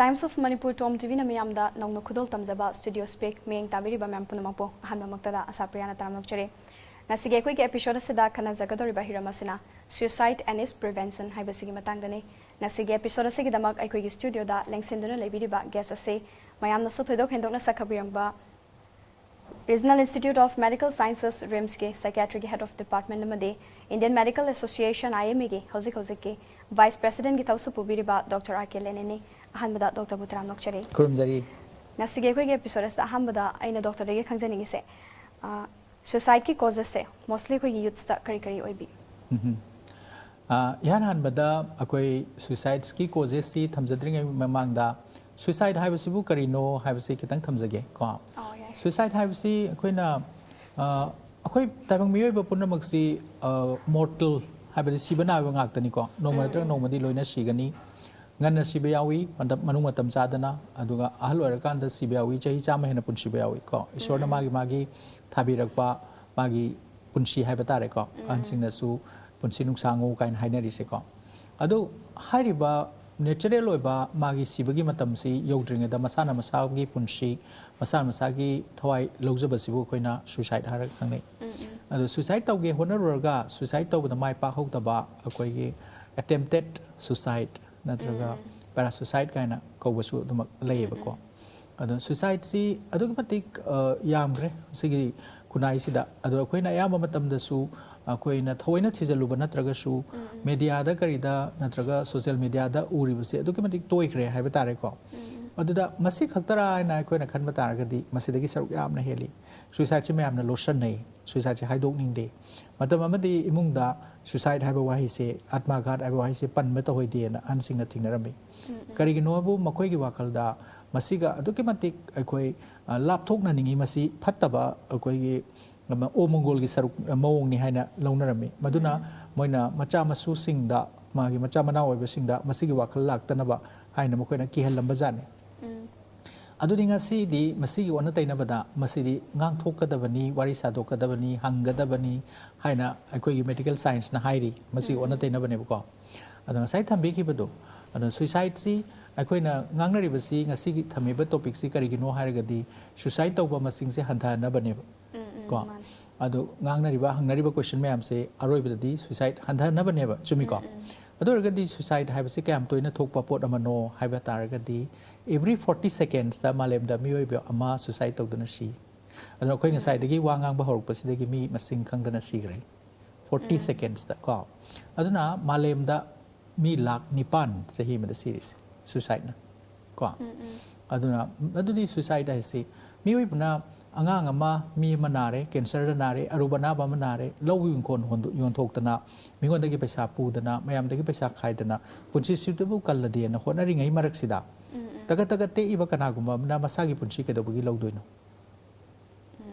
Times of Manipur TOMTV na miyamda nong khudol tamjaba studio speak meng tabiriba mem punamangpo ahanba maktada ASHAPRIYA na taramnokchare nasige koi ke episode seda khana jagadori bahiramasina suicide and its prevention haibasigi matangdani nasige episode segi damak ai koi gi studio da lengsenduna lebiriba guest ase mayamna so thoidok hendokna sakhabirangba Regional Institute of Medical Sciences RIMS ke Psychiatry ke Head of Department namade Indian Medical Association IMA ke hojik ke Vice President ki thausu pubiriba Dr. R.K. LENIN ne ahanbada Dr. Butram nokchare kurumjari nasige koi ke episode sa ahanbada aina Dr. ge khangjani gi se suicide ki causes se mostly koi youth ta kari kari oibi yan hanbada akoi suicide ki causes si thamjadring mamangda suicide haibasibu karino haibasi kitang thamjage ko suicide haibasi akoina akoi tabang miyoi ba punamaksi mortal haibasi sibana ba ngaktani ko noma tra noma di loina sigani nganna siba yawi manung matam sadana aduga ahal oirakanda siba yawi chahi chama hena punsi ba yawi ko isorna magi thabirakpa magi punsi haiba tare ko ansingna su punsi nuksangu kain hainari se ko adu hariba natural oiba magi sibagi matam si yogdringa da masana masagi punsi masana masagi thawai logjabasibu koina suicide har khangne adu suicide tawge honarurga suicide tawda mai pa hokdaba akoi gi attempted suicide natraga para suicide kaina kawbasu dum layeba ko adu suicide si adu matik yamgre sigi kunai sida adu akoina yama matam da su akoina thoina thijaluba natraga su media da karida natraga social media da uribase adu matik toikre haiba tare ko aduda masi khaktara na akoina khanba taragadi masidagi saruk yamna heli suicide chi mayamna lotion nei suicide chi haidok ningde matam amadi imungda suicide haiba wahi se atma ghat haiba wahi se panma to hoide na ansingna thingnarambi karigino bu makoi gi wakalda masiga aduke matik akoi lapthokna ningi masi phattaba akoi gi o mongol gi saruk mawong ni haina launarami maduna moina macha masu singda magi macha mana oiba singda masigi wakal laktanaba haina makoina ki halamba jane aduni ngasi di masigi wana tainabada masidi ngang thokadabani wari sadokadabani hanggadabani haina akoi medical science na hairi masigi wana tainabani ko aduna sai thambi ki badu aduna suicide si akoina ngangnari basi ngasi gi thamiba topic si kari gino hairagadi suicide tawba masing se hanthana bane ko adu ngangnari ba hangnari ba question mayam se aroi badi suicide hanthana bane ba chumi ko adu ragadi suicide haibasi kam toina thokpa pot amano haiba taragadi every 40 seconds da malem da mioi be ama suicide tawdana si adu koi ngasai dagi wangang ba horuk pasi dagi mi masing khangdana si gre 40 seconds da ko aduna malem da mi lak nipan sahi ma da series suicide na ko aduna adudi suicide ai se mioi buna angang ama mi manare cancer da nare arubana ba manare lowi kon hondu yon thoktana mingon dagi paisa pudana mayam dagi paisa khaidana punchi suitable kalladi na honari ngai marak sida taga te iba kana gumba na masagi punchi ke dobugi logdoino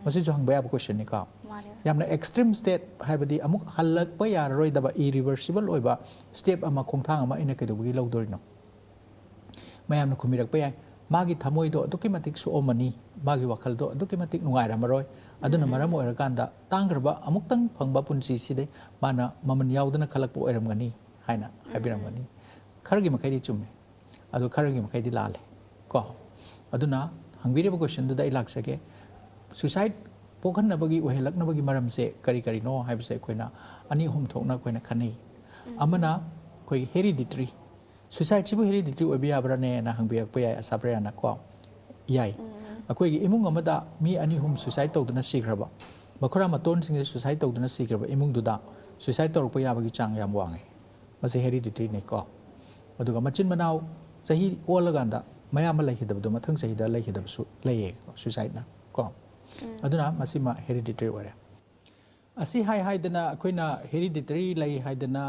masi jo hangba ab question ni ka yamna extreme state haibadi amuk halak pa ya roi daba irreversible oiba step ama khongthang ama ina ke dobugi logdorino mayam na khumirak pa ya magi thamoi do dokimatik su omani magi wakal do dokimatik nungai ramaroi aduna maram oirakanda tangraba amuktang phangba punchi side mana maman yaudana khalak po oiramgani haina habiramgani khargi makai di chumme adu khargi makai di lale ko aduna hangbire question du da ilak sake suicide pokhan na bagi ohelak na bagi maram se kari no haibse koina ani hum thokna koina khani amana koi hereditary suicide chibu hereditary obiya brane na hangbiyak pa ya ASHAPRIYA na ko yai akoi gi imung amada mi ani hum suicide tawduna sigraba makhura maton sing suicide tawduna sigraba imung duda suicide tawruk pa ya bagi chang yam wange mase hereditary ne ko aduga machin manaw sahi olaganda mayam laikhidabdu mathang sahi da laikhidabsu laye suicide na ko aduna masima hereditary ore asi hai dana akoina hereditary lai haidana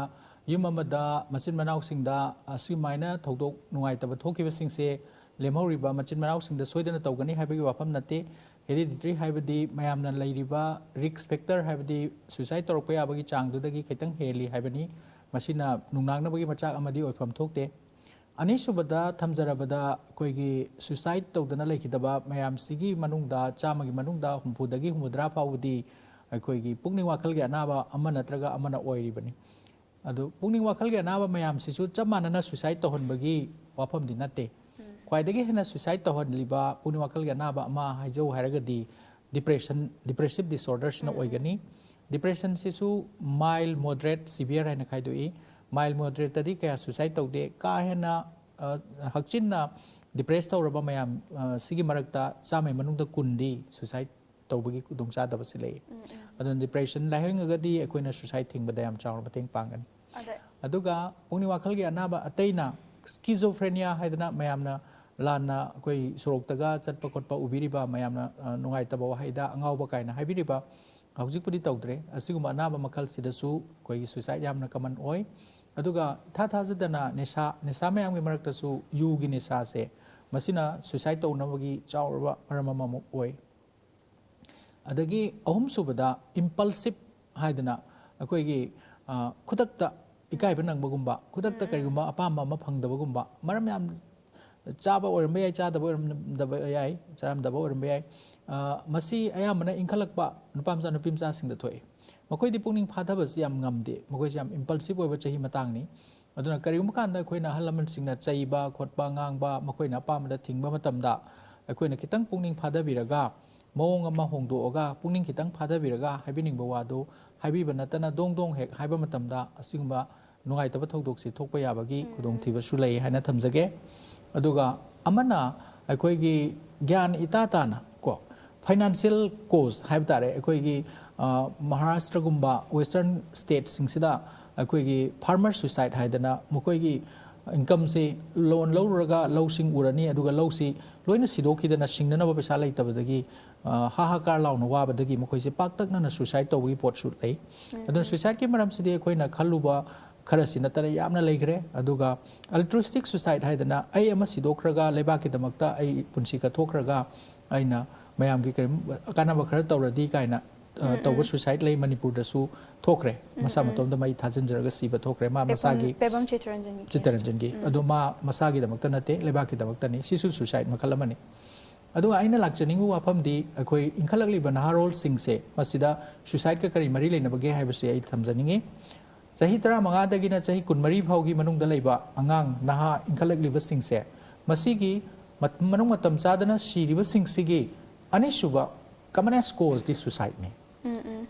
yumamada machin manaw singda asi maina thodok nungai taba thokiba singse lemhoriba machin manaw singda soidana tawgani haibagi wafam nate hereditary haibadi mayamna lairiba risk factor haibadi suicide torokpa yabagi changdudagi khitang heli haibani masina nungnangna bagi machak amadi oifam thokte ani subada thamjarabada koigi suicide tawdana laikhidaba mayam sigi manungda chamagi manungda humpudagi humudra pawudi koigi pungning wakal ge anaba ama natraga amana oiribani adu pungning wakal ge anaba mayam sisu chamanana suicide to honbagi wafam dinate ख्वाइदगी हेना suicide तौहनलिबा पुनि वाखल गा नाबा अमा हाइजौ हारगदी depressive disorders ना ओइगनी depression सिसु माइल्ड मॉडरेट सिवियर है खाइदोई माइल्ड मॉडरेट तदी क्या सुसाइड तौदे का हेना हक्चिना डिप्रेस तौरबा मयाम सिगी मरक्ता चामे मनुंगदा कुंदी सुसाइड तौबगी खुदोंचादबा से लई अदन डिप्रेशन लाहेंगगदी अखोइना सुसाइड थिंगबदा याम चाव मतेंग पांगनी अदुगा पुनि वाखल गे अनाबा अतैना स्किजोफ्रेनिया हाइदना मयामना लाना कोई सोरक्तगा चटपा खोटपा उबिरिबा मयामना नुंगाइतबा वाहाइदा अंगावबा कायना हाइबिरिबा हौजिकपुदी तौद्रे असिगुमा अनाबा मखल सिदसु कोई सुसाइड यामना कमन ओय अदुगा था थाजदना निसा मयामगे मरक्तसु युगी निसा से मसिना सुसाइड तौनबगी चावरबा मरममम ओय अदगी अहुम सुबदा इम्पल्सिव हाइदना अखोइगी खुदक्ता इकाइब नंगबगुम्बा खुदक्ता करिगुम्बा अपाम्बा अमा फंगदबगुम्बा मरम याम चाबा ओरम याय चादबा ओरम दबा याय चारम दबा ओरम याय मसी अयामना इंखलकपा नुपामसा नुपिमसा सिंगदा थोय मखोइदि पुनिंग फाथबस याम ngamde मखोइस याम इम्पल्सिव ओइबा चही मतंगनी अदुना करिगुम्बा कांदा अखोइना हलमन सिंगना चैबा खोटबा ngang मखोइना पामदा थिंगबा मतमदा अखोइना खितंग पुनिंग फादबिरगा मौंग अमा होंदोगा पुनिंग खितंग फादबिरगा हाइबिनिंगबा वादो हाइबिबा नतना दोंग दोंग हेक हाइबा मतमदा असिगुम्बा नुंगाइतबा थौदोक्सि थोकपा याबगी खुदोंथिबसु लई हाइना थमजगे अदुगा अमना अखोइगी ज्ञान इताताना को फाइनेंशियल कोज हाइब तारे अखोइगी महाराष्ट्र गुम्बा वेस्टर्न स्टेट सिंगसिदा अखोइगी फार्मर सुसाइड हाइदना मखोइगी इनकम से लोन लौरगा लौसिंग उरनी अदुगा लौसी लोइना सिदोखिदना सिंगनबा पैसा लैतबदगी हाहाकार लाउन वाबदगी मखोइसे पाक्तकना सुसाइड तौगी पोट सुट लई अदुना सुसाइड के मरम सिदे अखोइना खलुबा खरसी नतरा यामना लेग्रे अदुगा अल्ट्रुस्टिक सुसाइड हाइदना आई अमा सिदोखरगा लेबाकी दमक्ता आई पुंसी का थोखरगा आइना मयाम की कानाबा खर तौरदी काइना तौब सुसाइड लई मणिपुर दसु थोखरे मसा मतोम मई थाजनजरगा सिबा थोखरे मा मसागी पेबम चित्ररंजन की अदु मा मसागी दमक्ता नते लेबाकी दमक्ता नि सिसु सुसाइड मखलमनी अदु आइना लाक्चनिंगु वाफमदी अखोई इंखलगलिबा नहारोल सिंगसे मसिदा सुसाइड का करी मरी लेनबगे हाइबसे आई थमजनिंगे चाही 15 चाही 12 फाउगी मनुंगदा लेबा अंगांग नहा इंखलगलिबा सिंगसे मसिगी मनुंग मतम चादना सिरिबा सिंगसिगी अनिसुबा कमनेस कोज दिस सुसाइड ने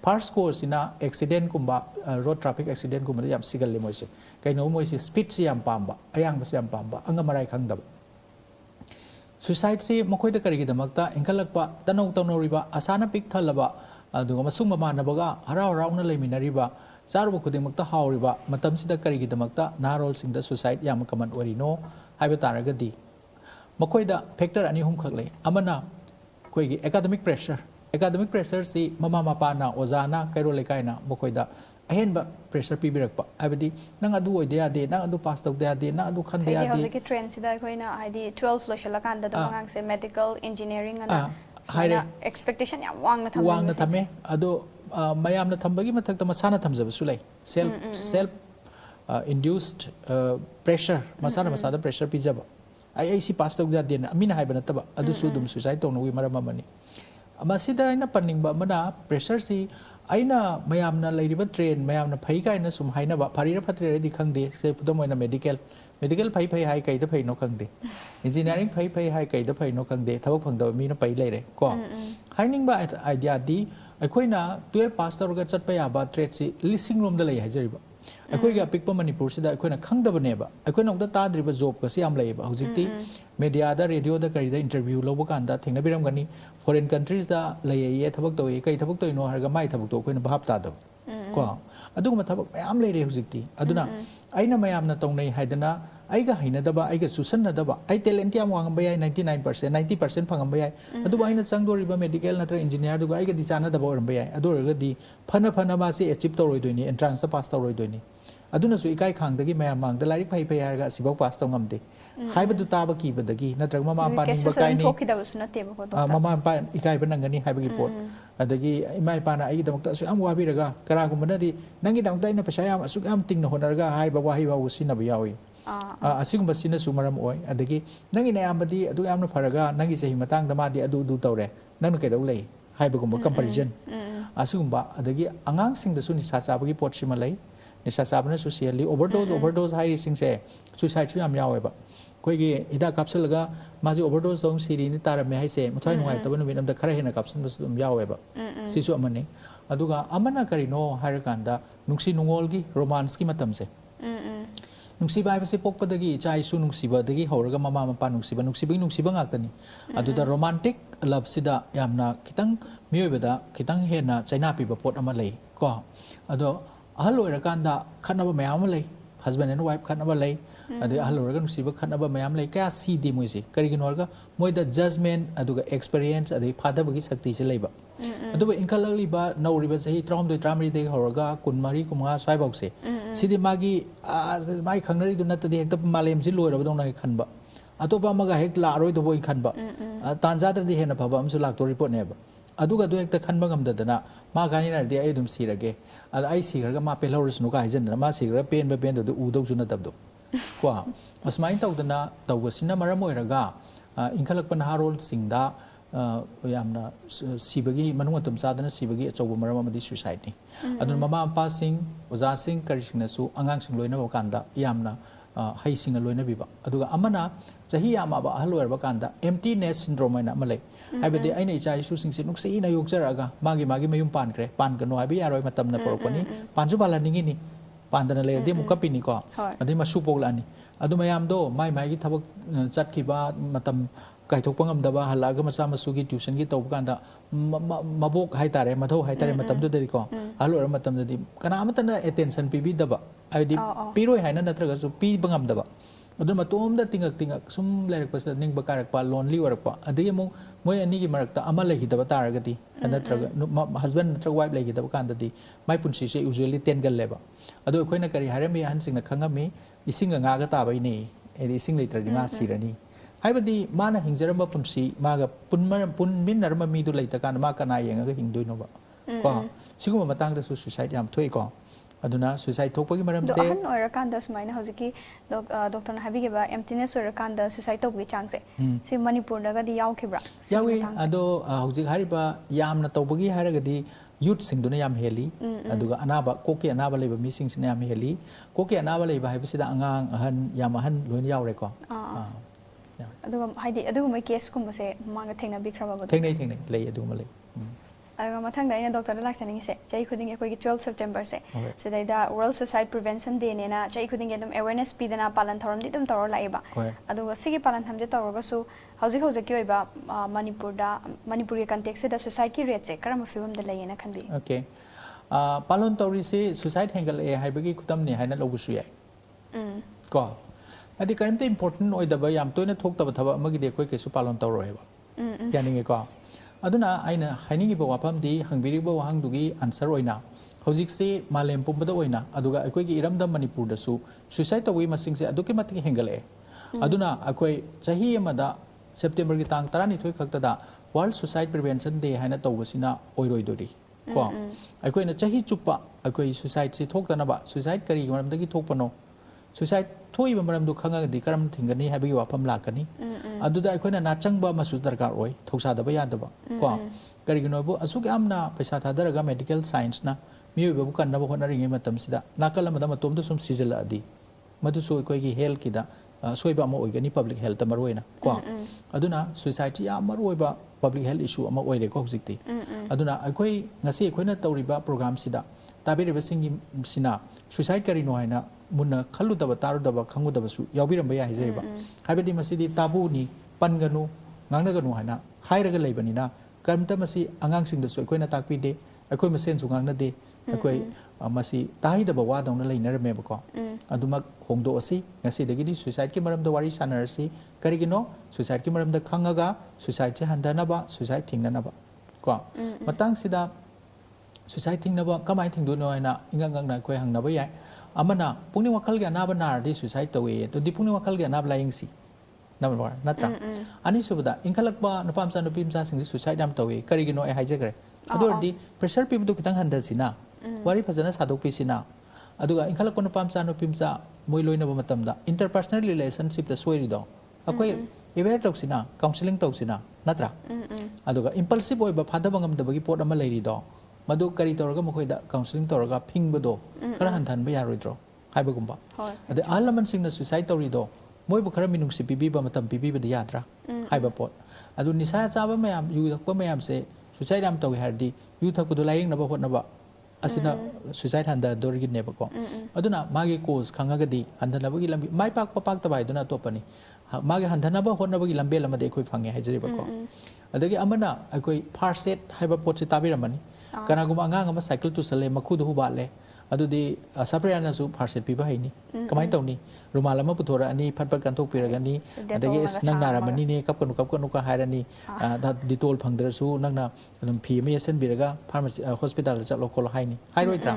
फर्स्ट कोज इना एक्सीडेंट कुंबा रोड ट्रैफिक एक्सीडेंट कुंबा याम सिगल मोइसे कइनो मोइसे स्पीड से याम पाम्बा अयांग बसे याम पाम्बा अंगा मराई खंगदब सुसाइड से मखोइदा करिगी दमक्ता इंखलकपा तनौ तनौरिबा असाना पिक थलबा अदुगा मसुंग मानबगा हराव रावना लेमिनरिबा चारुब खुदिमक्ता हावरिबा मतमसिदा करिगी दमक्ता नारोल सिंगदा सुसाइड याम कमन ओरिनो हाइबा तारगदी मखोइदा फैक्टर अनि हुम खगले अमना कोइगी एकेडमिक प्रेशर सी ममा मपाना ओजाना कैरो लेकाइना मखोइदा अहेनबा प्रेशर पीबिरकपा हाइबदी नंग अदु ओइदे यादे नंग अदु पास तौदे यादे नंग अदु खंदे यादे हौजिक ट्रेंड सिदा अखोइना हाइदी 12 लोशला कांदा दो ngang से मेडिकल इंजीनियरिंग अना हाइरे एक्सपेक्टेशन याम वांगना थमे अदु मयामना थंबगी मथक्ता मसाना थमजबसु लई सेल्फ इंड्यूस्ड प्रेशर मसादा प्रेशर पिजबा आई सी पास तौदे यादे अमीना हाइबा नतबा अदु सुदुम सुसाइड तौनवी मरम अमनी मसिदा आइना पन्निंगबा मना प्रेशर सी आइना मयामना लेरिबा ट्रेन मयामना फै काइना सुम हाइनाबा फारिरा फत्रेदि खंगदे से पुदम ओइना मेडिकल फै हाइ कइदा फै नो खंगदे इंजीनियरिंग फै हाइ कइदा फै नो खंगदे थबक फंगदबा मीना पै लेरे को हाइनिंगबा आइडिया दी अखोइना 12 पास तौरगा चटपा याबा ट्रेड सी लिसिंग रोमदा लई हाइजरिबा अखोइगा अपिकपा मणिपुर सिदा अखोइना खंगदबनेबा अखोइना उदा ताद्रिबा जॉब का सियाम लईबा हुजिकती मीडिया दा रेडियो दा करिदा इंटरव्यू लोबो कांदा थेंगनबिरमगनी फॉरेन कंट्रीज दा लईये थबक तोय कई थबक तोयनो हरगा माइ थबक तो अखोइना भाप तादब को अदुगमा थबक मयाम लेरे हुजिकती अदुना आइना मयामना तौनै हाइदना आइगा हाइनदबा आइगा सुसन्नदबा आइ टैलेंट याम वांगबा याय 99% 90% फंगबा याय अदुबा आइना चंगदोरिबा मेडिकल नत्र इंजीनियर दुगा आइगा दिचानदबा ओरमबा याय अदुरगदी फना मासे अचीव तौरोइदोइनी एंट्रांस ता पास तौरोइदोइनी अदुनसु इकाई खांगदगी मयाम मांगदा लाइक फै हारगा सिबाव पास तौ ngamde हाइबदु ताबा कीबदगी नत्रग ममा पानी बकाइनी ममा पा इकाई बनंगनी हाइबगी पोट अदगी इमाई पाना आई दमक्ता सु याम वाबिरगा करागुमनदी नंगी दमक्ता इन पैसा याम असु याम तिंगना होनरगा हाइबा वाहि वाउ सिनब यावी असिगुम्बा सिना सु मरम ओय अदगी नंगी नयामबदी अदु यामना फरगा नंगी सही मतंग दमादी अदु दु तौरे नंग कैदौ लई हाइबगुम्बा कंपैरिजन असिगुम्बा अदगी अंगांग सिंग दसु निसा चाबगी पोट सिमा लई निशा चाबनसु सिहली ओवरडोज हाइरिसिंगसे सुसाइड सु याम यावेबा कोइगी हिदा काप्सलगा माजी ओवरडोज दong सिरी नि तारमे हाइसे मुथाइ नुगाइ तब नुमिन अमदा खरा हेना काप्सनबसु दum यावेबा सिसु अमने अदुगा अमना करिनो हाइरकांदा नुक्सी नुंगोलगी रोमांस की मतमसे नुक्सीबा हाइबसे पोकपदगी इचाइसु नुक्सीबदगी हौरगा mama Mopa नुक्सीबा ngakani aduda romantic love sida yamna khitang miyoibada khitang hena chaina piba pot ama lei ko ado ahal oirakanda khanaba mayam lei husband and wife khanaba lei adu ahal oiraga nuksiba khanaba mayam lei kya si di moise karigino orga moida judgment aduga experience adu phadabagi sakti se leiba aduba inkalali ba nauriba sahi 3 de horoga kunmari kumga swaibok se sidi magi mai khangnari du natadi hekta malem ji loiraba dong na khanba atopa maga hek la roi do boi khanba tanjadra di hena phaba amsu lak to report neba aduga du hekta khanba ngamdadana ma gani na di ai dum sirage al ai sigarga ma pelorus nu ka hijan ma sigra pen do udog ju na tabdo kwa asmain tawdana tawgasina maram oiraga inkalak pan harol singda yamna sibagi manung atum sadana sibagi achobu maram amadi suicide ni adun mama pa sing oza sing karisingna su angang sing loina bakanda yamna hai sing loina biba aduga amana chahi yama ba ahloer bakanda emptiness syndrome na malai haibadi aina icha isu sing se nuksi na yokjaraga magi mayum pan kre pan kanu habi yaroi matam na poropani panju bala ningi ni pandana le de mukapini ko adi masu poglani adu mayam do mai gi thabak chatkhiba matam kaithokpa ngamdaba halaga macha masugi tuition gi tawkanda mabok haitare mathau haitare matam du dari ko halora matam dadi kana amatana attention pibi daba aidi piroi haina natraga su pi bangamdaba adu matom da tingak sum lerak pas ning bakarak pa lonely warakpa adi mo moy ani gi marakta ama legi daba taragati natraga husband natraga wife legi daba kandadi mai punsi se usually tengal leba adu khoina kari harami han singna khangami isinga nga ga tabai ni edi ising leitradi nga sirani haibadi mana hingjaramba punsi maga punmin narma mi du leita kan ma kana yenga ga hingdoi no ba ko siguma matang da suicide yam thoi ko aduna suicide thokpagi maram se ahan oira kanda sumaina hojiki doctor na habige ba emptiness oira kanda suicide tokgi changse si manipur daga di yaukibra yawi ado hojik hariba yamna tokbagi haragadi youth sing duna yam heli aduga anaba koki anaba leba mi sing sina yam heli koki anaba leba haibisida angang ahan yam ahan loin yaure ko aduga haidi aduga mai case kumase manga thengna bikraba ba thengna lei aduga lei aduga mathangda ina doctor la lakchani se chai khuding ekoi 12 September se sedaida World Suicide Prevention Day ne na chai khuding edum awareness pidana palan thoram di dum tawar laiba aduga sigi palan thamje tawraga su hojik ki oiba manipuri context da suicide ki rate se karam film da layena khanbi okay palon tawri se suicide hangal e haibagi kutam ni haina lobusu yai ko adi karimte important oidaba yam toina thokta ba thaba amagi de koi kesu palon tawroeba yaninge ko aduna aina hainingi ba wapam di hangbiri ba wahang dugi answer oina hojik se malem pumbada oina aduga akoi gi iramda manipur da su suicide tawi masing se aduki mati hengale aduna akoi chahi amada September gi tang 12 khakta da World Suicide Prevention Day haina tawbasina oiroi dori ko akoi na chahi chupa akoi suicide se thokta na ba suicide kari maram dagi thokpano suicide thoi ba maram du khanga di karam thingani habigi wapam lakani aduda akoina na changba masu darkar oi thoksa daba yadaba ko karigino bu asuk amna paisa thadaraga medical science na miyoba bu kanna ba honari nge matam sida nakala madam tom du sum sijala adi madu so koi gi health kida soiba ma oigani public health amaroina ko aduna suicide ya amaroiba public health issue ama oire ko hojikti aduna akoi ngasi akoina tawriba program sida tabiriba singi sina suicide karino haina munna khaludaba tarudaba khangudaba su yawbiramba ya hijeriba habedi masidi tabu ni panganu ngangnaganu haina hairaga leibanina karamta masi angang sing da su akoina takpi de akoi masen su ngangna de akoi masi tahidaba wa dawna leinarame ba ko aduma hongdo asi ngasi dagi di suicide ki maramda wari sanarasi karigino suicide ki maramda khangaga suicide che handanaba suicide thingnanaba ko matang sida suicide thingnaba kamai thingduno haina ingangang na koi hangnaba ya amana pungni wakal ga naba nar di suicide tawe to di pungni wakal ga naba laing si number 1 natra ani subada inkalakba napamsa nupimsa sing suicide am tawe karigino ai haijagre ador di pressure pib du kitang handa sina wari phajana sadok pi sina aduga inkalakba napamsa nupimsa moi loina ba matamda interpersonal relationship da soiri do akoi aware toksina counseling toksina natra aduga impulsive oi ba phada bangam da bagi pot ama leiri do madu kari tawraga makoida counseling tawraga phingbodo khara hantan ba yaroidro haibagumba ade ahalaman singna suicide tawrido moi bu khara minung si pibi ba matam pibi ba yadra haiba pot adu nisa chaba mayam yu thakpa mayam se suicide am tawi hardi yu thakpudu laying na ba hot na ba asina suicide handa dorgi ne ba ko aduna magi cause khangagadi handana bagi lambi mai pak papak ta bai duna topani magi handana ba hot na bagi lambe lamade khoi phange haijari ba ko adagi amana akoi first set haiba pot se tabiramani kana guma anga ngama cycle tu sale makhudu hu bale adudi ASHAPRIYA na su first set piba haini kamai tawni rumal ama puthora ani phatpat kanthok piragani adagi nang naramani ne kapkanu ka hairani da ditol phangdra su nangna adum phi me yesen biraga pharmacy hospital chalo kol haini hairoidra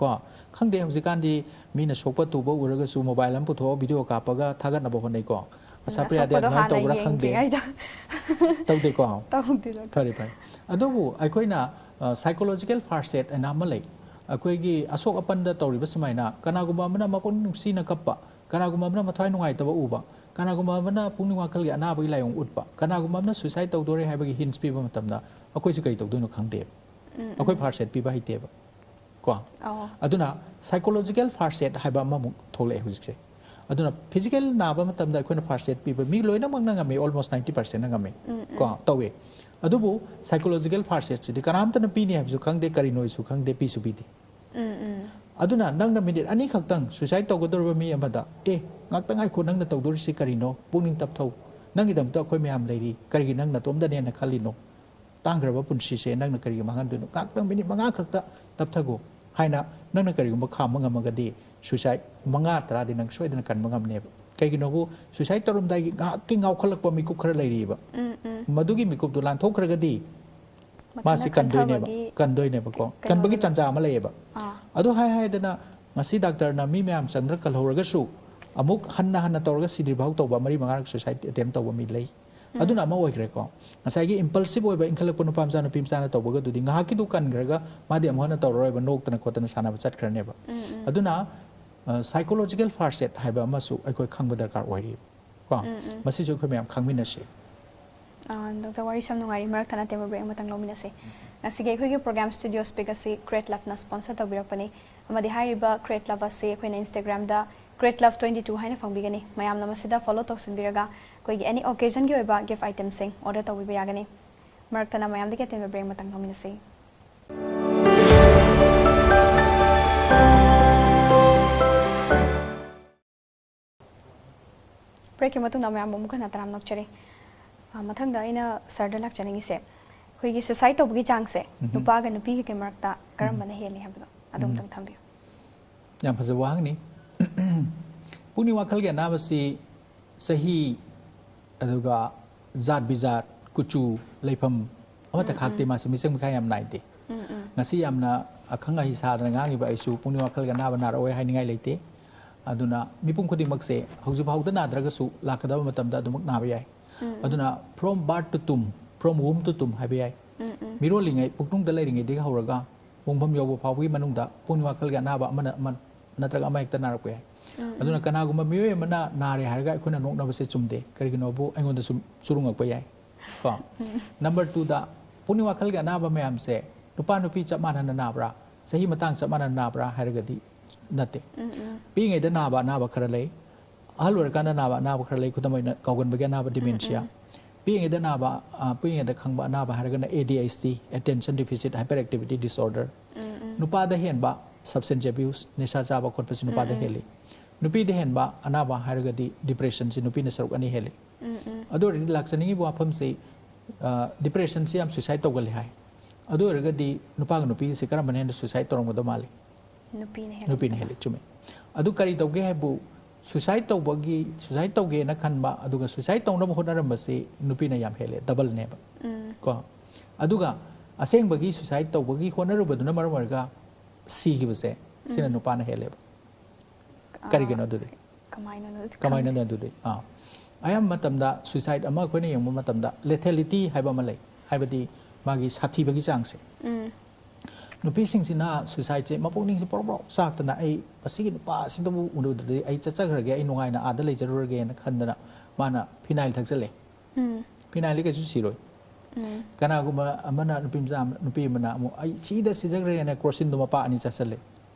ko khangde haujikan di mina sokpa tuba uraga su mobile am putho video kapaga thagat na bo honai ko ASHAPRIYA de na tawra khangde tawde ko fari adobu aikoina psychological first set and amalai akoigi asok apanda tawriba samaina kanaguma mana mapon nusi na kappa kanaguma mana mathai nungai taba uba kanaguma mana pungni wakal gi ana bagi layong utpa kanaguma mana suicide tawdore haibagi hints piba matamda akoi ji kai tawdoino khangde akoi first set piba haiteba ko aduna psychological first set haiba mamu thole hujikse aduna physical naba matamda akoina first set piba mi loina mangna ngame almost 90% ngame ko tawe adubu psychological first set sidi karamtana pini habsu khangde kari noi su khangde pi su bidi aduna nangna minute ani khaktang suicide tawgodorba mi amada ngaktang ai khon nangna tawdor si kari no puning tap thau nangi dam ta khoi myam leiri kari gi nangna tomda ne na khali no tangraba punsi se nangna kari gi mangan du no ngaktang minute manga khakta tap thago haina nangna kari gi makha mangamagadi suicide manga tra di nang soidana kan mangam ne kaiginobu suicide torum dai ki ngau khalak pa mikup khara leiri ba madugi mikup du lan thokragadi masi kandoi ne ba ko kan bagi chancha ma lei ba adu hai dana ngasi doctor na mi myam chandra kalhoraga su amuk hanna tawraga sidri bau tawba mari mangar suicide attempt tawba mi lei aduna ma oigre ko ngasai gi impulsive oiba inkhalapu nu pamsa na pimsa na tawba ga dudi ngahaki du kan graga madi amhona tawroi ba nok tana khotana sana ba chat khrane ba aduna psychological first set haiba amasu aikoi khangba darkar oiri ko masi jo khomyam khangmina se Dr. Wari sam nungari marak thana tema break matang lomina se nasige khoi ge program studio speaker se Create Love na sponsor tawbirak pani amadi hariba Create Love se khoi na Instagram da Create Love 22 haina fangbigani mayam namasida follow toksun biraga koi ge any occasion ge oiba gift item sing order tawbi bayagani marak thana mayam de ke tema break matang lomina se break matung na mayam mum kana taram nok chare mathang da ina sarda lak chaningi se khoi gi suicide tawbi chang se nupa ga nupi ge marakta karam bana heli habdo adum tang thambi yam phaja wang ni puni wakal ge na basi sahi aduga zat bizat kuchu leifam amata khakti ma simi sing khayam naite ngasi yamna akhanga hi sa da ngangi ba isu puni wakal ge na bana roi hainingai leite aduna mipum khuding makse hauju bauda na draga su lakada matam da dumak na ba yai aduna from birth to tomb from womb to tomb haiba yai miro lingai puktung da leiringai de hauraga mongpham yobo phawgi manungda puni wakal ge na ba amana natraga ama ekta narak yai aduna kana guma miwe mana nare harga khona nok na base chumde karigino bu aingon da surung ak pa yai ko number 2 da puni wakal ge na ba mayam se nupa nupi chapman na na bra sahi matang chapman na bra hargadi nate pi ngai da na ba khara lei alur kana na ba khara lei khudamai na kaugan ba ge na ba dementia pi ngai da na ba pi ngai da khangba na ba harga na ADHD attention deficit hyperactivity disorder nupa da hen ba substance abuse nisa chaba khotpa si nupa da heli nupi de hen ba anaba hargadi depression si nupi na saruk ani heli ado ri lakchani bu afam se depression si am suicide tawgal hai ado ragadi nupa ga nupi se karam banen suicide torong do mali nupi ne heli chume adu kari tawge hai bu suicide tawge na khanba aduga suicide tawna bo honaram ba se nupi na yam hele double ne ba ko aduga aseng bagi suicide tawgi honaru baduna marmarga si gi base sina nupa na hele ba kari gino dude kamaina na dude ayam matamda suicide ama khone yeng matamda lethality haiba malai haibadi magi sathi bagi changse nupi sing sina suicide che mapokning se porbo sak tana ai asigi nupa sindabu unudde ai chachagrage ai nungai na ada leijarurage na khandana mana phenyl thakjale phenyl ke su siroi ꯀꯅꯥꯒꯨꯝꯕ ꯑꯃꯅ ꯅꯨꯄꯤ ꯃꯆꯥ ꯅꯨꯄꯤ ꯑꯃꯅ ꯑꯃꯨꯛ ꯑꯩ ꯁꯤꯗ ꯁꯤꯖꯈ꯭ꯔꯦꯅ ꯀ꯭ꯔꯣꯁꯤꯟꯗꯣ ꯃꯄꯥ ꯑꯅꯤ ꯆꯠꯁꯜꯂꯦ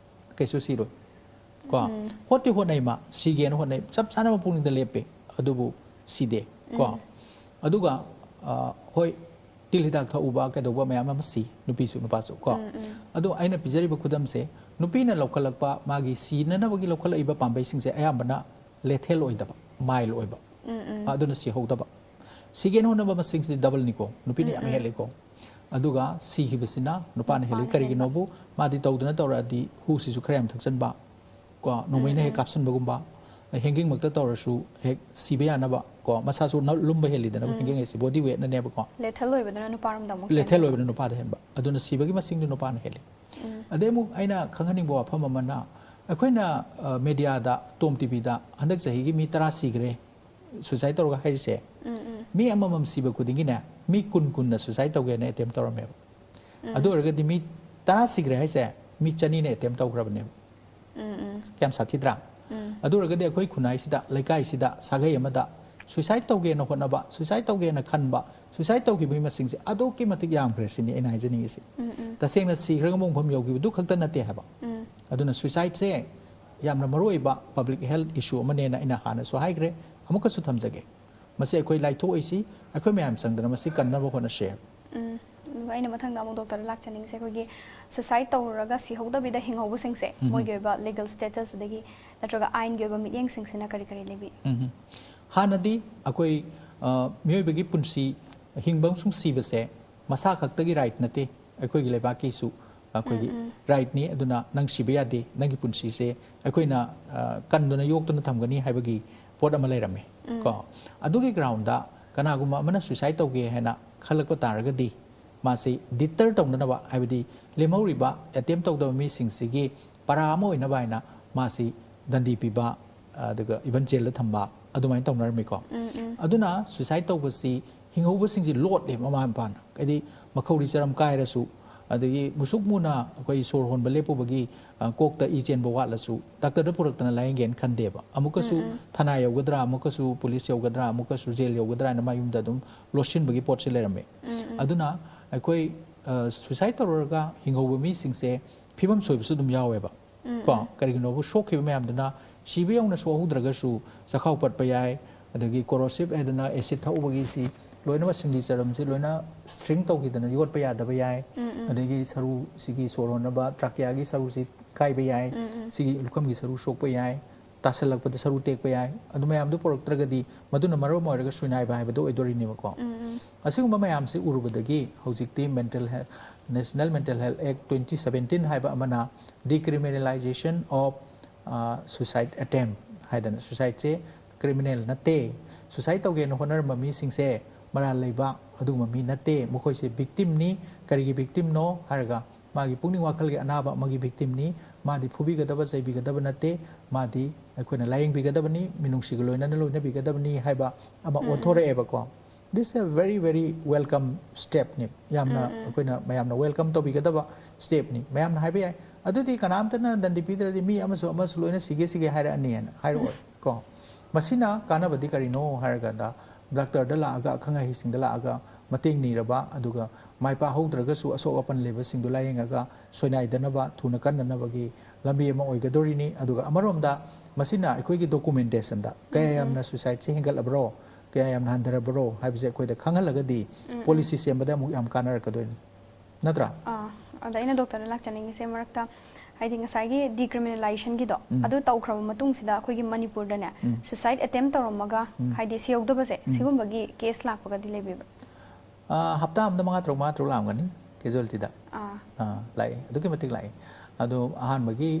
ꯀꯩꯁꯨ ꯁꯤꯔꯣꯏ ꯀꯣ ꯍꯣꯠꯇꯤ ꯍꯣꯠꯅꯩ ꯃꯥ ꯁꯤꯒꯦꯅ ꯍꯣꯠꯅꯩ ꯆꯞ ꯆꯥꯅ ꯄꯨꯛꯅꯤꯡꯗ ꯂꯦꯞꯄꯦ ꯑꯗꯨꯕꯨ ꯁꯤꯗꯦ ꯀꯣ ꯑꯗꯨꯒ ꯍꯣꯏ ꯇꯤꯜ ꯍꯤꯗꯥꯛ ꯊꯛꯎꯕ ꯀꯩꯗꯧꯕ ꯃꯌꯥꯝ ꯑꯃ ꯁꯤ ꯅꯨꯄꯤꯁꯨ ꯅꯨꯄꯥꯁꯨ ꯀꯣ ꯑꯗꯣ ꯑꯩꯅ ꯄꯤꯖꯔꯤꯕ ꯈꯨꯗꯝꯁꯦ ꯅꯨꯄꯤꯅ ꯂꯧꯈꯠꯂꯛꯄ ꯃꯥꯒꯤ ꯁꯤꯅꯅꯕꯒꯤ ꯂꯧꯈꯠꯂꯛꯏꯕ ꯄꯥꯝꯕꯩꯁꯤꯡꯁꯦ ꯑꯌꯥꯝꯕꯅ ꯂꯦꯊꯦꯜ ꯑꯣꯏꯗꯕ ꯃꯥꯏꯜ ꯑꯣꯏꯕ ꯑꯗꯨꯅ ꯁꯤꯍꯧꯗꯕ ꯁꯤꯒꯦꯅ ꯍꯣꯠꯅꯕ ꯃꯁꯤꯡꯁꯤꯗꯤ ꯗꯕꯜꯅꯤꯀꯣ ꯅꯨꯄꯤꯅ ꯌꯥꯝ ꯍꯦꯜꯂꯤꯀꯣ ꯑꯗꯨꯒ ꯁꯤꯈꯤꯕꯁꯤꯅ ꯅꯨꯄꯥꯅ ꯍꯦꯜꯂꯤ ꯀꯔꯤꯒꯤꯅꯣꯕꯨ ꯃꯥꯗꯤ ꯇꯧꯗꯅ ꯇꯧꯔꯛꯑꯗꯤ ꯍꯨꯁꯤꯁꯨ ꯈꯔ ꯌꯥꯝ ꯊꯛꯆꯟꯕ ꯀꯣ ꯅꯣꯡꯃꯩꯅ ꯍꯦꯛ ꯀꯥꯞꯁꯤꯟꯕꯒꯨꯝꯕ ꯍꯦꯡꯒꯤꯡꯃꯛꯇ ꯇꯧꯔꯁꯨ ꯍꯦꯛ ꯁꯤꯕ ꯌꯥꯅꯕ ꯀꯣ ꯃꯁꯥꯁꯨ ꯂꯨꯝꯕ ꯍꯦꯜꯂꯤꯗꯅ ꯍꯦꯡꯒꯤꯡ ꯍꯥꯏꯁꯤ ꯕꯣꯗꯤ ꯋꯦꯠꯅꯅꯦꯕꯀꯣ ꯂꯦꯊꯦꯜ ꯑꯣꯏꯕꯗꯨꯅ ꯅꯨꯄꯥꯔꯣꯝꯗ ꯑꯃꯨꯛ ꯂꯦꯊꯦꯜ ꯑꯣꯏꯕꯅ ꯅꯨꯄꯥꯗ ꯍꯦꯟꯕ ꯑꯗꯨꯅ ꯁꯤꯕꯒꯤ ꯃꯁꯤꯡꯗꯨ ꯅꯨꯄꯥꯅ ꯍꯦꯜꯂꯤ ꯑꯗꯩ ꯑꯃꯨꯛ ꯑꯩꯅ ꯈꯪꯍꯟꯅꯤꯡꯕ ꯋꯥꯐꯝ ꯑꯃꯅ ꯑꯩꯈꯣꯏꯅ ꯃꯦꯗꯤꯌꯥꯗ ꯇꯣꯝ ꯇꯤꯚꯤꯗ ꯍꯟꯗꯛ ꯆꯍꯤꯒꯤ ꯃꯤ 10 ꯁꯤꯈ꯭ꯔꯦ ꯁꯨꯁꯥꯏꯠ ꯇꯧꯔꯒ ꯍꯥꯏꯔꯤꯁꯦ ꯃꯤ ꯑꯃꯃꯝ ꯁꯤꯕ ꯈꯨꯗꯤꯡꯒꯤꯅꯦ ꯃꯤ 10 ꯁꯨꯁꯥꯏꯠ ꯇꯧꯒꯦꯅ ꯑꯦꯇꯦꯝ ꯇꯧꯔꯝꯃꯦꯕ ꯑꯗꯨ ꯑꯣꯏꯔꯒꯗꯤ ꯃꯤ 10 ꯁꯤꯈ꯭ꯔꯦ ꯍꯥꯏꯁꯦ ꯃꯤ 200ꯅ ꯑꯦꯇꯦꯝ ꯇꯧꯈ꯭ꯔꯕꯅꯦꯕ ꯀꯌꯥꯝ ꯁꯥꯊꯤꯗ꯭ꯔꯥ ꯑꯗꯨ ꯑꯣꯏꯔꯒꯗꯤ ꯑꯩꯈꯣꯏ ꯈꯨꯟꯅꯥꯏꯁꯤꯗ ꯂꯩꯀꯥꯏꯁꯤꯗ ꯁꯥꯒꯩ ꯑꯃꯗ ꯁꯨꯏꯁꯥꯏꯠ ꯇꯧꯒꯦꯅ ꯍꯣꯠꯅꯕ ꯁꯨꯏꯁꯥꯏꯠ ꯇꯧꯒꯦꯅ ꯈꯟꯕ ꯁꯨꯏꯁꯥꯏꯠ ꯇꯧꯈꯤꯕꯒꯤ ꯃꯁꯤꯡꯁꯦ ꯑꯗꯨꯛꯀꯤ ꯃꯇꯤꯛ ꯌꯥꯝꯈ꯭ꯔꯦ ꯁꯤꯅꯤ ꯑꯩꯅ ꯍꯥꯏꯖꯅꯤꯡꯉꯤꯁꯤ ꯇꯁꯦꯡꯅ ꯁꯤꯈ꯭ꯔꯒ ꯃꯣꯡꯐꯝ ꯌꯧꯈꯤꯕꯗꯨ ꯈꯛꯇ ꯅꯠꯇꯦ ꯍꯥꯏꯕ ꯑꯗꯨꯅ ꯁꯨꯏꯁꯥꯏꯠꯁꯦ ꯌꯥꯝꯅ ꯃꯔꯨꯑꯣꯏꯕ ꯄꯕ꯭ꯂꯤꯛ ꯍꯦꯜꯊ ꯏꯁꯨ ꯑꯃꯅꯦꯅ ꯑꯩꯅ ꯍꯥꯟꯅꯁꯨ ꯍꯥꯏꯈ꯭ꯔꯦ ꯑꯃꯨꯛꯀꯁꯨ ꯊꯝꯖꯒꯦ ꯃꯁꯤ ꯑꯩꯈꯣꯏ ꯂꯥꯏꯊꯣꯛꯏꯁꯤ ꯑꯩꯈꯣꯏ ꯃꯌꯥꯝ ꯆꯪꯗꯅ ꯃꯁꯤ ꯀꯟꯅꯕ ꯍꯣꯠꯅꯁꯦ ꯑꯩꯅ ꯃꯊꯪꯗ ꯑꯃꯨꯛ ꯗꯣꯛꯇꯔ ꯂꯥꯛꯆꯅꯤꯡꯉꯤꯁꯦ ꯑꯩꯈꯣꯏꯒꯤ ꯁꯨꯁꯥꯏꯠ ꯇꯧꯔꯒ ꯁꯤꯍꯧꯗꯕꯤꯗ ꯍꯤꯡꯍꯧꯕꯁꯤꯡꯁꯦ ꯃꯣꯏꯒꯤ ꯑꯣꯏꯕ ꯂꯤꯒꯦꯜ ꯁ꯭ꯇꯦꯇꯁ ꯑꯗꯒꯤ ꯅꯠꯇ꯭ꯔꯒ ꯑꯥꯏꯟꯒꯤ ꯑꯣꯏꯕ ꯃꯤꯠꯌꯦꯡꯁꯤꯡꯁꯤꯅ ꯀꯔꯤ ꯀꯔꯤ ꯂꯩꯕꯤ ꯍꯥꯟꯅꯗꯤ ꯑꯩꯈꯣꯏ ꯃꯤꯑꯣꯏꯕꯒꯤ ꯄꯨꯟꯁꯤ ꯍꯤꯡꯕ ꯑꯃꯁꯨꯡ ꯁꯤꯕꯁꯦ ꯃꯁꯥ ꯈꯛꯇꯒꯤ ꯔꯥꯏꯠ ꯅꯠꯇꯦ ꯑꯩꯈꯣꯏꯒꯤ ꯂꯩꯕꯥꯛꯀꯤꯁꯨ ꯑꯩꯈꯣꯏꯒꯤ ꯔꯥꯏꯠꯅꯤ ꯑꯗꯨꯅ ꯅꯪ ꯁꯤꯕ ꯌꯥꯗꯦ ꯅꯪꯒꯤ ꯄꯨꯟꯁꯤꯁꯦ ꯑꯩꯈꯣꯏꯅ ꯀꯟꯗꯨꯅ ꯌꯣꯛꯇꯨꯅ ꯊꯝꯒꯅꯤ ꯍꯥꯏꯕꯒꯤ ꯄꯣꯠ ꯑꯃ ꯂꯩꯔꯝꯃꯦ ꯀꯣ ꯑꯗꯨꯒꯤ ꯒ꯭ꯔꯥꯎꯟꯗ ꯀꯅꯥꯒꯨꯝꯕ ꯑꯃꯅ ꯁꯨꯏꯁꯥꯏꯠ ꯇꯧꯒꯦ ꯍꯥꯏꯅ ꯈꯜꯂꯛꯄ ꯇꯥꯔꯒꯗꯤ ꯃꯥꯁꯤ ꯗꯤꯇꯔ ꯇꯧꯅꯅꯕ ꯍꯥꯏꯕꯗꯤ ꯂꯦꯝꯍꯧꯔꯤꯕ ꯑꯦꯇꯦꯝ ꯇꯧꯗꯕ ꯃꯤꯁꯤꯡꯁꯤꯒꯤ ꯄꯔꯥ ꯑꯃ ꯑꯣꯏꯅꯕ ꯍꯥꯏꯅ ꯃꯥꯁꯤ ꯗꯟꯗꯤ ꯄꯤꯕ ꯑꯗꯨꯒ ꯏꯚꯟ ꯖꯦꯜꯗ ꯊꯝꯕ ꯑꯗꯨꯃꯥꯏꯅ ꯇꯧꯅꯔꯝꯃꯤꯀꯣ ꯑꯗꯨꯅ ꯁꯨꯏꯁꯥꯏꯠ ꯇꯧꯕꯁꯤ ꯍꯤꯡꯍꯧꯕꯁꯤꯡꯁꯤ ꯂꯣꯠꯂꯦ ꯃꯃꯥ ꯃꯄꯥꯅ ꯍꯥꯏꯗꯤ ꯃꯈꯧꯔꯤ ꯆꯔꯝ ꯀꯥꯏꯔꯁꯨ ꯑꯗꯒꯤ ꯃꯨꯁꯨꯛ ꯃꯨꯅ ꯑꯩꯈꯣꯏ ꯁꯣꯔ ꯍꯣꯟꯕ ꯂꯦꯞꯄꯨꯕꯒꯤ ꯀꯣꯛꯇ ꯏ ꯆꯦꯟꯕ ꯋꯥꯠꯂꯁꯨ ꯗꯥꯛꯇꯔꯗ ꯄꯨꯔꯛꯇꯅ ꯂꯥꯌꯦꯡꯒꯦꯅ ꯈꯟꯗꯦꯕ ꯑꯃꯨꯛꯀꯁꯨ ꯊꯅꯥ ꯌꯧꯒꯗ꯭ꯔꯥ ꯑꯃꯨꯛꯀꯁꯨ ꯄꯨꯂꯤꯁ ꯌꯧꯒꯗ꯭ꯔꯥ ꯑꯃꯨꯛꯀꯁꯨ ꯖꯦꯜ ꯌꯧꯒꯗ꯭ꯔꯥ ꯍꯥꯏꯅ ꯃꯌꯨꯝꯗ ꯑꯗꯨꯝ ꯂꯣꯠꯁꯤꯟꯕꯒꯤ ꯄꯣꯠꯁꯤ ꯂꯩꯔꯝꯃꯦ ꯑꯗꯨꯅ ꯑꯩꯈꯣꯏ ꯁꯨꯏꯁꯥꯏꯠ ꯇꯧꯔꯒ ꯍꯤꯡꯍꯧꯕ ꯃꯤꯁꯤꯡꯁꯦ ꯐꯤꯕꯝ ꯁꯣꯏꯕꯁꯨ ꯑꯗꯨꯝ ꯌꯥꯎꯋꯦꯕ ꯀꯣ ꯀꯔꯤꯒꯤꯅꯣꯕꯨ ꯁꯣꯛꯈꯤꯕ ꯃꯌꯥꯝꯗꯨꯅ ꯁꯤꯕ ꯌꯧꯅ ꯁꯣꯛꯍꯧꯗ꯭ꯔꯒꯁꯨ ꯆꯈꯥꯎ ꯄꯠꯄ ꯌꯥꯏ ꯑꯗꯒꯤ ꯀꯣꯔꯣꯁꯤꯞ ꯍꯥꯏꯗꯅ ꯑꯦꯁꯤഡ് ꯊꯛꯎꯕꯒꯤꯁꯤ ꯂꯣꯏꯅꯃꯛ ꯁꯤꯡꯂꯤ ꯆꯔꯝꯁꯤ ꯂꯣꯏꯅ ꯁ꯭ꯇ꯭ꯔꯤꯡ ꯇꯧꯈꯤꯗꯅ ꯌꯣꯠꯄ ꯌꯥꯗꯕ ꯌꯥꯏ ꯑꯗꯒꯤ ꯁꯔꯨꯁꯤꯒꯤ ꯁꯣꯔ ꯍꯣꯟꯅꯕ ꯇ꯭ꯔꯥꯀꯤꯌꯥꯒꯤ ꯁꯔꯨꯁꯤ ꯀꯥꯏꯕ ꯌꯥꯏ ꯁꯤꯒꯤ ꯂꯨꯈꯝꯒꯤ ꯁꯔꯨ ꯁꯣꯛꯄ ꯌꯥꯏ ꯇꯥꯁꯜꯂꯛꯄꯗ ꯁꯔꯨ ꯇꯦꯛꯄ ꯌꯥꯏ ꯑꯗꯨ ꯃꯌꯥꯝꯗꯨ ꯄꯣꯔꯛꯇ꯭ꯔꯒꯗꯤ ꯃꯗꯨꯅ ꯃꯔꯝ ꯑꯣꯏꯔꯒ ꯁꯣꯏꯅꯥꯏꯕ ꯍꯥꯏꯕꯗꯣ ꯑꯣꯏꯗꯣꯔꯤꯅꯦꯕꯀꯣ ꯑꯁꯤꯒꯨꯝꯕ ꯃꯌꯥꯝꯁꯤ ꯎꯔꯨꯕꯗꯒꯤ ꯍꯧꯖꯤꯛꯇꯤ mental health national mental health act 2017 ꯍꯥꯏꯕ ꯑꯃꯅ ꯗꯤꯀ꯭ꯔꯤꯃꯤꯅꯦꯂꯥꯏꯖꯦꯁꯟ ꯑꯣꯐ ꯁꯨꯏꯁꯥꯏꯠ ꯑꯦꯇꯦꯝ ꯍꯥꯏꯗꯅ ꯁꯨꯏꯁꯥꯏꯠꯁꯦ ꯀ꯭ꯔꯤꯃꯤꯅꯦꯜ ꯅꯠꯇꯦ ꯁꯨꯏꯁꯥꯏꯠ ꯇꯧꯒꯦꯅ ꯍꯣꯠꯅꯔꯝꯕ ꯃꯤꯁꯤꯡꯁꯦ ꯃꯔꯥꯜ ꯂꯩꯕ ꯑꯗꯨꯒꯨꯝꯕ ꯃꯤ ꯅꯠꯇꯦ ꯃꯈꯣꯏꯁꯦ ꯚꯤꯛꯇꯤꯝꯅꯤ ꯀꯔꯤꯒꯤ ꯚꯤꯛꯇꯤꯝꯅꯣ ꯍꯥꯏꯔꯒ ꯃꯥꯒꯤ ꯄꯨꯛꯅꯤꯡ ꯋꯥꯈꯜꯒꯤ ꯑꯅꯥꯕ ꯑꯃꯒꯤ ꯚꯤꯛꯇꯤꯝꯅꯤ ꯃꯥꯗꯤ ꯐꯨꯕꯤꯒꯗꯕ ꯆꯩꯕꯤꯒꯗꯕ ꯅꯠꯇꯦ ꯃꯥꯗꯤ ꯑꯩꯈꯣꯏꯅ ꯂꯥꯌꯦꯡꯕꯤꯒꯗꯕꯅꯤ ꯃꯤꯅꯨꯡꯁꯤꯒ ꯂꯣꯏꯅꯅ ꯂꯣꯏꯅꯕꯤꯒꯗꯕꯅꯤ ꯍꯥꯏꯕ ꯑꯃ ꯑꯣꯟꯊꯣꯔꯛꯑꯦꯕꯀꯣ this a very very welcome ꯁ꯭ꯇꯦꯞꯅꯤ ꯌꯥꯝꯅ ꯑꯩꯈꯣꯏꯅ ꯃꯌꯥꯝꯅ ꯋꯦꯜꯀꯝ ꯇꯧꯕꯤꯒꯗꯕ ꯁ꯭ꯇꯦꯞꯅꯤ ꯃꯌꯥꯝꯅ ꯍꯥꯏꯕ ꯌꯥꯏ ꯑꯗꯨꯗꯤ ꯀꯅꯥꯝꯇꯅ ꯗꯟꯗꯤ ꯄꯤꯗ꯭ꯔꯗꯤ ꯃꯤ ꯑꯃꯁꯨ ꯂꯣꯏꯅ ꯁꯤꯒꯦ ꯍꯥꯏꯔꯛꯑꯅꯤ ꯍꯥꯏꯅ ꯍꯥꯏꯔꯛꯑꯣꯏ ꯀꯣ ꯃꯁꯤꯅ ꯀꯥꯟꯅꯕꯗꯤ ꯀꯔꯤꯅꯣ ꯍꯥꯏꯔꯒꯗ ꯗꯥꯛꯇꯔꯗ ꯂꯥꯛꯑꯒ ꯑꯈꯪ ꯑꯍꯩꯁꯤꯡꯗ ꯂꯥꯛꯑꯒ ꯃꯇꯦꯡ ꯅꯤꯔꯕ ꯑꯗꯨꯒ ꯃꯥꯏ ꯄꯥꯛꯍꯧꯗ꯭ꯔꯒꯁꯨ ꯑꯁꯣꯛ ꯑꯄꯟ ꯂꯩꯕꯁꯤꯡꯗꯨ ꯂꯥꯌꯦꯡꯉꯒ ꯁꯣꯏꯅꯥꯏꯗꯅꯕ ꯊꯨꯅ ꯀꯟꯅꯅꯕꯒꯤ ꯂꯝꯕꯤ ꯑꯃ ꯑꯣꯏꯒꯗꯣꯔꯤꯅꯤ ꯑꯗꯨꯒ ꯑꯃꯔꯣꯝꯗ ꯃꯁꯤꯅ ꯑꯩꯈꯣꯏꯒꯤ ꯗꯣꯀꯨꯃꯦꯟꯇꯦꯁꯟꯗ ꯀꯌꯥ ꯌꯥꯝꯅ ꯁꯨꯏꯁꯥꯏꯠꯁꯦ ꯍꯦꯟꯒꯠꯂꯕ꯭ꯔꯣ ꯀꯌꯥ ꯌꯥꯝꯅ ꯍꯟꯊꯔꯕ꯭ꯔꯣ ꯍꯥꯏꯕꯁꯦ ꯑꯩꯈꯣꯏꯗ ꯈꯪꯍꯜꯂꯒꯗꯤ ꯄꯣꯂꯤꯁꯤ ꯁꯦꯝꯕꯗ ꯑꯃꯨꯛ ꯌꯥꯝ ꯀꯥꯟꯅꯔꯛꯀꯗꯣꯏꯅꯤ ꯅꯠꯇ꯭ꯔꯥ ꯑꯗ ꯑꯩꯅ ꯗꯣꯛꯇꯔꯅ ꯂꯥꯛꯆꯅꯤꯡꯉꯤꯁꯦ ꯃꯔꯛꯇ ꯍꯥꯏꯗꯤ ꯉꯁꯥꯏꯒꯤ ꯗꯤꯀ꯭ꯔꯤꯃꯤꯅꯦꯂꯥꯏꯖꯦꯁꯟꯒꯤꯗꯣ ꯑꯗꯨ ꯇꯧꯈ꯭ꯔꯕ ꯃꯇꯨꯡꯁꯤꯗ ꯑꯩꯈꯣꯏꯒꯤ ꯃꯅꯤꯄꯨꯔꯗꯅꯦ ꯁꯨꯏꯁꯥꯏꯠ ꯑꯦꯇꯦꯝ ꯇꯧꯔꯝꯃꯒ ꯍꯥꯏꯗꯤ ꯁꯤꯍꯧꯗꯕꯁꯦ ꯁꯤꯒꯨꯝꯕꯒꯤ ꯀꯦꯁ ꯂꯥꯛꯄꯒꯗꯤ ꯂꯩꯕꯤꯕ꯭ꯔꯥ ꯍꯞꯇꯥ ꯑꯃꯗ 5-6 ꯂꯥꯛꯑꯝꯒꯅꯤ ꯀꯦꯖꯨꯋꯦꯜꯇꯤꯗ ꯂꯥꯛꯑꯦ ꯑꯗꯨꯛꯀꯤ ꯃꯇꯤꯛ ꯂꯥꯛꯑꯦ ꯑꯗꯣ ꯑꯍꯥꯟꯕꯒꯤ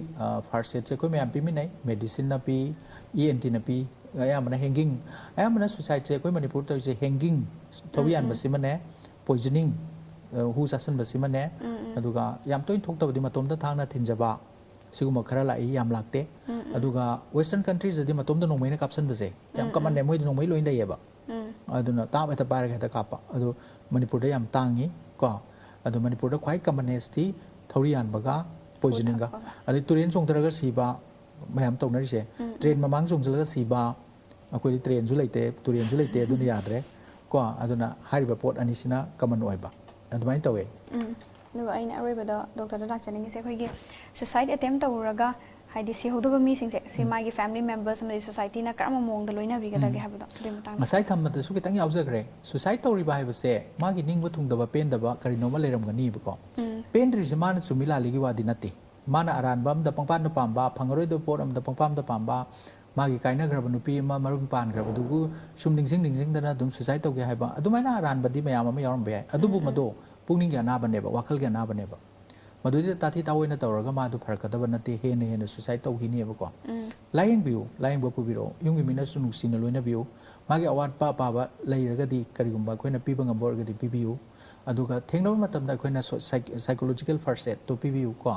ꯐꯥꯔꯁ ꯁꯦꯠꯁꯦ ꯑꯩꯈꯣꯏ ꯃꯌꯥꯝ ꯄꯤꯃꯤꯟꯅꯩ ꯃꯦꯗꯤꯁꯤꯟꯅ ꯄꯤ ENTꯅ ꯄꯤ ꯑꯌꯥꯝꯕꯅ ꯍꯦꯡꯒꯤꯡ ꯑꯌꯥꯝꯕꯅ ꯁꯨꯏꯁꯥꯏꯠꯁꯦ ꯑꯩꯈꯣꯏ ꯃꯅꯤꯄꯨꯔ ꯇꯧꯔꯤꯁꯦ ꯍꯦꯡꯒꯤꯡ ꯊꯧꯔꯤ ꯌꯥꯟꯕꯁꯤꯃꯅꯦ ꯄꯣꯏꯖꯅꯤꯡ ꯍꯨ ꯆꯥꯁꯤꯟꯕꯁꯤꯃꯅꯦ ꯑꯗꯨꯒ ꯌꯥꯝ ꯇꯣꯏꯅ ꯊꯣꯛꯇꯕꯗꯤ ꯃꯇꯣꯝꯗ ꯊꯥꯡꯅ ꯊꯤꯟꯖꯕ ꯁꯤꯒꯨꯝꯕ ꯈꯔ ꯂꯥꯛꯏ ꯌꯥꯝ ꯂꯥꯛꯇꯦ ꯑꯗꯨꯒ ꯋꯦꯁꯇꯔꯟ ꯀꯟꯇ꯭ꯔꯤꯁꯗꯗꯤ ꯃꯇꯣꯝꯗ ꯅꯣꯡꯃꯩꯅ ꯀꯥꯞꯁꯟꯕꯁꯦ ꯌꯥꯝ ꯀꯃꯟꯅꯦ ꯃꯣꯏꯗꯤ ꯅꯣꯡꯃꯩ ꯂꯣꯏꯅ ꯂꯩꯌꯦꯕ ꯑꯗꯨꯅ ꯇꯥꯞ ꯍꯦꯛꯇ ꯄꯥꯏꯔꯒ ꯍꯦꯛꯇ ꯀꯥꯞꯄ ꯑꯗꯣ ꯃꯅꯤꯄꯨꯔꯗ ꯌꯥꯝ ꯇꯥꯡꯉꯤ ꯀꯣ ꯑꯗꯣ ꯃꯅꯤꯄꯨꯔꯗ ꯈ꯭ꯋꯥꯏ ꯀꯃꯟꯅꯦꯁꯇꯤ ꯊꯧꯔꯤ ꯌꯥꯟꯕꯒ ꯄꯣꯏꯖꯅꯤꯡꯒ ꯑꯗꯩ ꯇꯨꯔꯦꯟ ꯆꯣꯡꯊꯔꯒ ꯁꯤꯕ ꯃꯌꯥꯝ ꯇꯧꯅꯔꯤꯁꯦ ꯇ꯭ꯔꯦꯟ ꯃꯃꯥꯡ ꯆꯣꯡꯁꯤꯜꯂꯒ ꯁꯤꯕ ꯑꯩꯈꯣꯏꯗꯤ ꯇ꯭ꯔꯦꯟꯁꯨ ꯂꯩꯇꯦ ꯇꯨꯔꯦꯟꯁꯨ ꯂꯩꯇꯦ ꯑꯗꯨꯅ ꯌꯥꯗ꯭ꯔꯦ ko aduna hariba pot anisina common oiba adumai tawe no aina aroibada doctor da lakchani se khoi suicide attempt tawraga haidi si hodoba mi sing se magi family members amadi society na karama mong da loina bi gada ge habada de matang masai thamada su kitang yaujagre suicide tawriba haibase magi ningba thungdaba pendaba karino ma leram gani bako pendri jmana sumila ligi wadi nati mana aranba amda pangpan da pamba phangaroi do pot amda pangpam da pamba magi kaina graba nupi ma marum pan graba dugu sum ning dana dum suicide tawge haiba adumaina aranba di mayam ma yaram be adubu mado pungning ya na baneba wakal ya na baneba madudi tati tawoina tawraga ma du pharkadaba nati hene suicide tawgini bako laying bu pubiro yungi mina sunu sina loina biu magi awat pa ba leiraga di karigumba koina piba ngambor di pibiu aduga thengna matamda koina psychological first aid to pibiu ko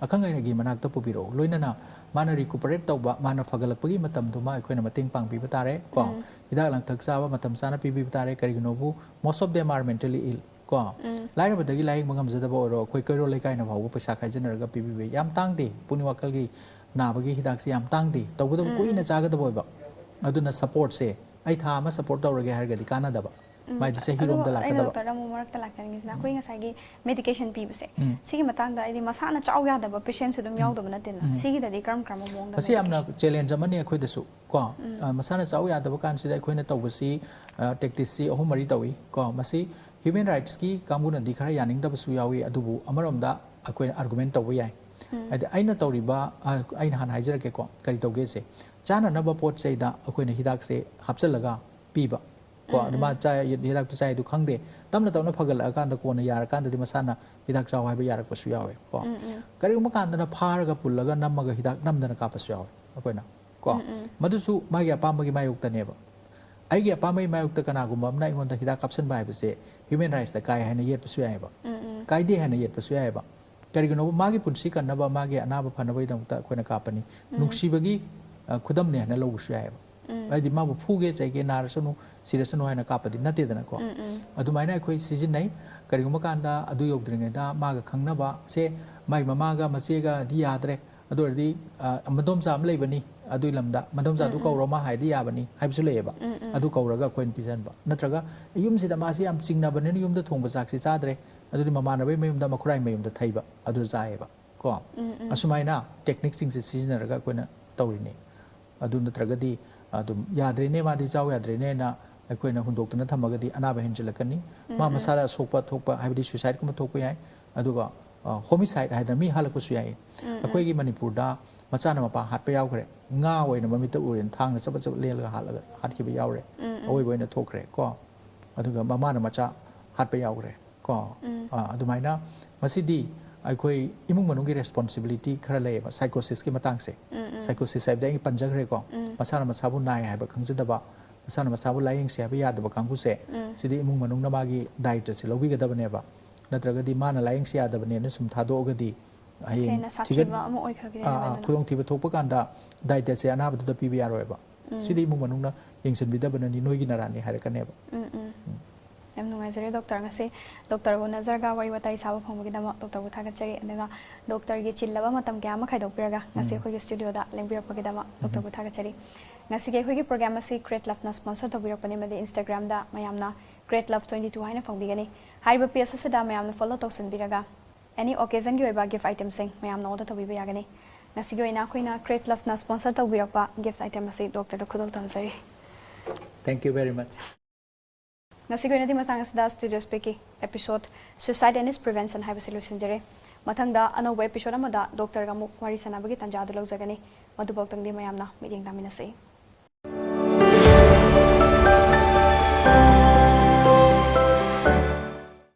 akangai gi manak ta pubiro loina na mana recuperate tawba mana fagalakpagi matam duma koina mating pang piba tare ko hidak lang thaksa matam sana pibi tare karignobu most of them are mentally ill ko laira badagi laing mangam jada bo ro koi koiro lekai na bawo paisa khaijener ga pibi yam tangdi puni wakal gi na bagi hidak si yam tangdi tawgudo kuina jaga da boiba aduna support se ai tha ma support tawrage har ga di kana daba mai di se hirom da lakada doctor da mo marak ta lakchani gisna koi nga sagi medication pi buse sigi matang da idi masana chaw ya da ba patient su dum yaw da na tin sigi da di karam mong da asi amna challenge amani khoi da su ko masana chaw ya da ba kan si da khoi na tawbasi tactics si ahum mari tawi ko masi human rights ki kambuna di khara yaning da basu yawi adubu amarom da akoi argument tawi yai adi aina tawriba aina han haijar ke ko kari tawge se chana na ba pot sei da akoi na hidak se hapsalaga piba ko aduma cha hidak tu sai du khangde tamna tamna phagal akan da ko na yar kan da di masana hidak chaw hai ba yarak basu yawe ko kari uma kan da na pharaga pullaga namaga hidak namdana ka basu yawe akoi na ko madusu magi apamagi mayuk ta neba aigi apamai mayuk ta kana gumba amna ingon da hidak kapsan ba base human rights da kai hana yet pasu yai ba kai de hana yet pasu yai ba kari gno magi punsi kan na ba magi anaba phana bai dam ta koina kapani nuksi bagi khudam ne hana lo su yai ba ai di ma bu fuge chai ge nar sunu sirasanu hana kapadi nate dana ko adumaina khoi season nai kari gum kan da adu yok dringa da maga khangna ba se mai mama ga mase ga di yadre adu di amadom sam lei bani adu lamda madom za du kauro ma hai di ya bani hai su lei ba adu kauraga koin pisan ba natraga yum sida ma si am chingna bani yum da thong ba sak si chadre adu di mama na bai mayum da makurai mayum da thaiba adu zai ba ko asumaina technique sing se season raga koina tawrini adu natraga di adu yadre ne ma di chaw yadre ne na koina hundok na thamaga di anaba henjelakani ma masala sokpa thokpa hai di suicide kuma thokpa yai adu ga homicide hai da mi halakpa su yai akoi gi manipur da machana mapa hatpa yaukre nga oina mamita urin thang na chapa lelga halaga hatki ba yaure oi boina thokre ko aduga mama na macha hatpa yaukre ko adumaina masidi aikoi imung manungi responsibility khara lei ba psychosis ki matang se psychosis sai dai panjagre ko masana masabu nai hai ba khangjada ba masana masabu laying se ba yada ba kangku se sidi imung manung na magi diet se lobi ga da bane ba natraga di mana laying se yada bane na sum thado ga di hayeng thiga ama oi khagre khudong thiba thokpa kan da diet se ana ba da pi bi yaroi ba sidi imung manung na yengsan bi da bane ni noigi narani harakane ba em nungai jare doctor ngase doctor go nazar ga wari watai saba phonggi dama doctor bu thagat chari andega doctor gi chillaba matam kya ma khaidok piraga ngase khoi gi studio da lengbir pagi dama doctor bu thagat chari ngase ge khoi gi program asi create love na sponsor to birak pani made instagram da mayamna create love 22 haina phongbi gani haiba page asa da mayamna follow toksin biraga any occasion gi oiba gift item sing mayamna oda to bi yagani ngase gi oina khoina create love na sponsor to birak pa gift item asi doctor do khudol tamsari thank you very much Nasigoy na di matangas da studio speaking episode suicide and its prevention hai solution jare mathang da anoba episode amada doctor ga muk wari sanabagi tanja du lawjagani madubok tang di mayamna meeting tamina sei